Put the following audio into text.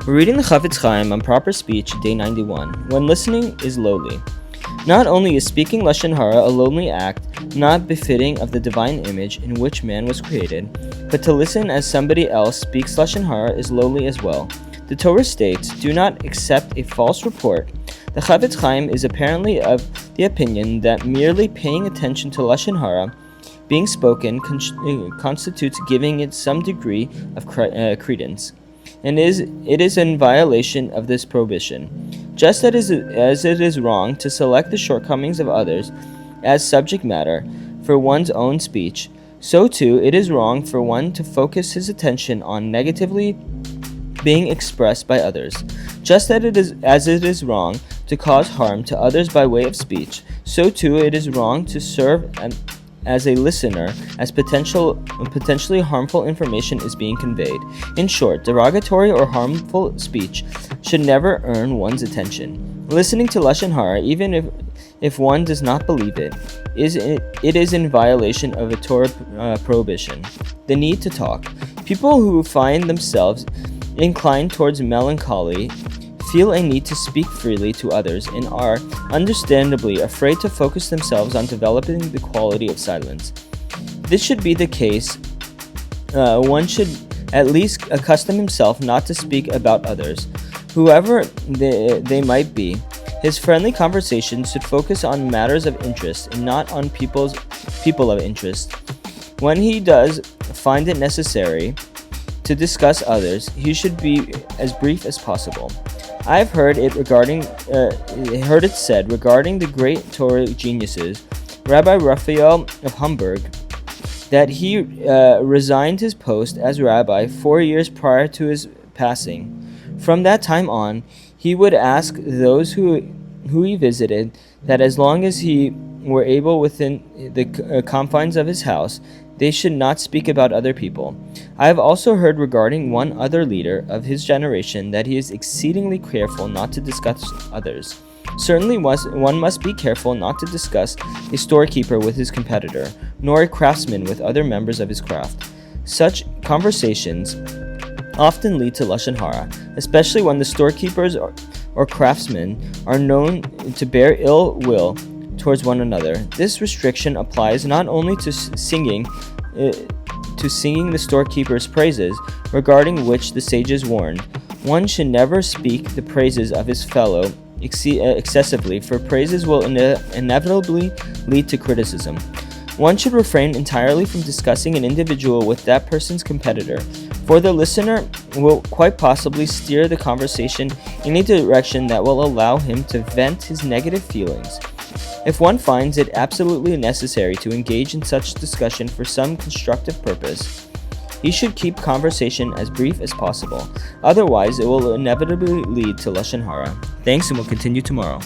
We're reading the Chofetz Chaim on proper speech, day 91. When listening is lowly. Not only is speaking Lashon Hara a lowly act, not befitting of the divine image in which man was created, but to listen as somebody else speaks Lashon Hara is lowly as well. The Torah states, "Do not accept a false report." The Chofetz Chaim is apparently of the opinion that merely paying attention to Lashon Hara being spoken constitutes giving it some degree of credence, and it is in violation of this prohibition. Just as it is wrong to select the shortcomings of others as subject matter for one's own speech, so too it is wrong for one to focus his attention on negatively being expressed by others. Just as it is wrong to cause harm to others by way of speech, so too it is wrong to serve as a listener as potentially harmful information is being conveyed. In short, derogatory or harmful speech should never earn one's attention. Listening to Lashon Hara, even if one does not believe it is in violation of a Torah prohibition. The need to talk. People who find themselves inclined towards melancholy feel a need to speak freely to others and are understandably afraid to focus themselves on developing the quality of silence. This should be the case. One should at least accustom himself not to speak about others, whoever they might be. His friendly conversation should focus on matters of interest and not on people of interest. When he does find it necessary to discuss others, he should be as brief as possible. I've heard it said regarding the great Torah geniuses, Rabbi Raphael of Hamburg, that he resigned his post as rabbi 4 years prior to his passing. From that time on, he would ask those who he visited that as long as he were able within the confines of his house, they should not speak about other people. I have also heard regarding one other leader of his generation that he is exceedingly careful not to discuss others. Certainly one must be careful not to discuss a storekeeper with his competitor, nor a craftsman with other members of his craft. Such conversations often lead to Lashon Hara, especially when the storekeepers or craftsmen are known to bear ill will towards one another. This restriction applies not only to singing the storekeeper's praises, regarding which the sages warned. One should never speak the praises of his fellow excessively, for praises will inevitably lead to criticism. One should refrain entirely from discussing an individual with that person's competitor, for the listener will quite possibly steer the conversation in a direction that will allow him to vent his negative feelings. If one finds it absolutely necessary to engage in such discussion for some constructive purpose, he should keep conversation as brief as possible. Otherwise, it will inevitably lead to Lashon Hara. Thanks, and we'll continue tomorrow.